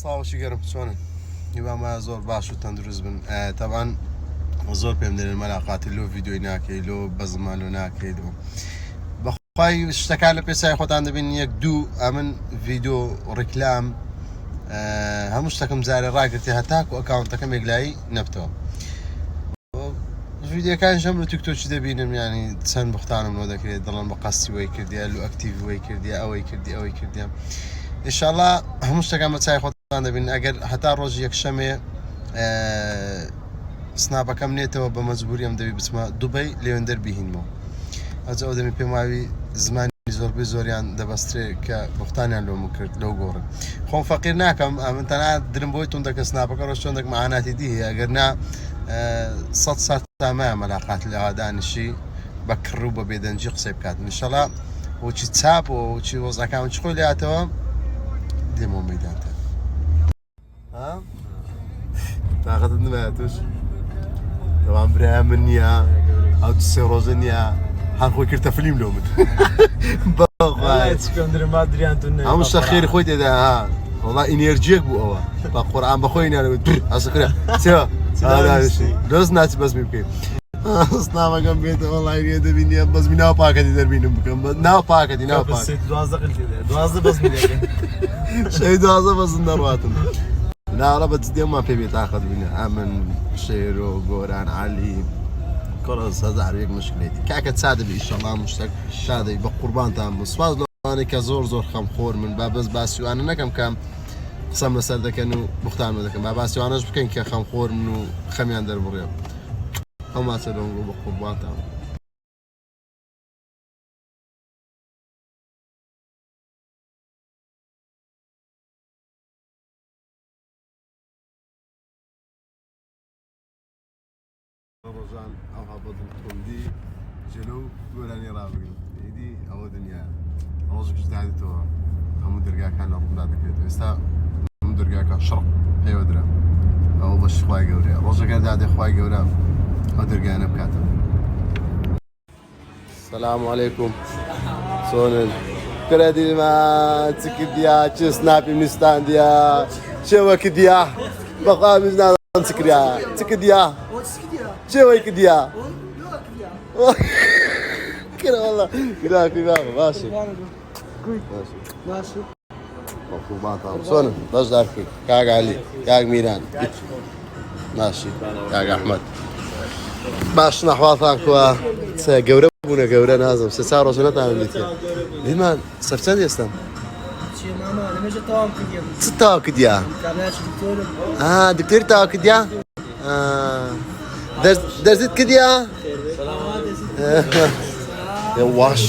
سڵاوشی گەرم چۆنن هیوامە زۆر باش و تەندروست بن تەبان زۆر پێم دێنن مەلاقاتی لۆ ڤیدیۆی ناکەی لۆ بەزمان لۆ ناکەیت و بەخوای شتەکان لە پێسای خۆتان دەبین یەک دوو ئەمن ڤیدیۆ ڕیکلام هەموو شتەکەم جارێ ڕاگرتی هەتاکو ئەکاونتەکەم یەکلایی نەبتەوە ڤیدیۆکانیش هەم لە تیکتۆکی دەبینم ینی چەند بختانم لۆ دەکرێت دەڵێن بە قەستی وەی کردیە لۆ ئەکتیڤی وەی کردیە ئەوەی کردی ئەوەی کردیە ئینشاءڵڵا هەموو شتەکان بە چای خۆتان دەبین ئەگەر هەتا ڕۆژی یەکشەمێ سناپەکەم نێتەوە بە مەجبوریەم دەبی بچمە دوبەی لێوێن دەربیهینەوە ئەجا ئەو دەمی پێم واوی زمانی زۆربەی زۆریان دەبەسترێ کە بختانیان لۆم کرد لەو گۆڕن خۆم فەقیر ناکەم ئەمن تەنها درم بۆی تون دەکە سناپەکە ڕۆژ چۆن دەک مەعاناتی دی هەیە ئەگەر نا 100 سات تامایە مەلاقات لە ئادانیشی بە کڕ و بە بێدەنجی قسەی بکاتن ئینشەڵڵا وچی چاپ و وچی وەزەکان چ خۆی لاتەوە دێمەوە مەیدانتە تااقەتت نمایە توش دەوام برایە من نییە ئەو سێ ڕۆژە نییە هەر خۆی کردتە فلیم لۆ من هەموو شتە خێری خۆی تێدا وەڵا ئینێرجیەک بوو ئەوە بە قورئان بەخۆی نانەوێت ئەسەکرا چێوە دەست ناچی بەزمی بکەین سناپەکەم بێتە وەڵای لێ دەبینیە بەزمی ناو پاکەتی دەربینم بکەم ناو پاکەتی ناو پاک شەی دوازدە بەزم دەڕواتم ناڕە بە دێمان پێ بێت تاقەت بینە ئەمن شێرۆ گۆران عەلی کۆڵەس هەزار یەک مشکلێتی کاکە چا دەبی ئینشەڵڵا هەموو شتێک شادەی بە قوربانتان بوو سوپاس لەوانەی کە زۆر خەمخۆر من با بەس باسیوانە نەکەم کام قسەم لەسەر دەکەن و بوختان دەکەم با باسیوانەش بکەین کە خەمخۆر من و خەمیان دەربڕێ ئەو ماچە لەم بە قوربانتان ڕۆژان ئەوها بەدڵ تۆمدی جلو گۆرانی ڕابگرن ئیدی ئەوە دنیا ڕۆژێکش دادێتەوە هەموو دەرگاکان لە ڕوودا دەکرێتەوە ئێستا هەموو دەرگاکە شڕ پێوە درا ئەوە بەش خوای گەورەیە ڕۆژەکان دادێ خوای گەورە ئەو دەرگایانە بکاتەوە سەلام عەلەیکوم چۆنن کرە دیلمان چ کردیا چ سناپی میستاندیا چێوە کردیا بەخوا میز نازانم چ کریا چ کردیا چێوەی کردیا کرە وەڵا گراکی باغ باشە باشە قوربانتان چۆنن بەشدار کرد کاک عەلی کاک میران ماشی کاک ئەحمەد باش نەحواتان کووە گەورە بوونە گەورە نازم سێ چار ڕۆژە نەتانم دیتە دیمان سەرچەند ئێستام چ تاوا کردیا دکتۆری تاوا کردیا دەرزت کردیا واش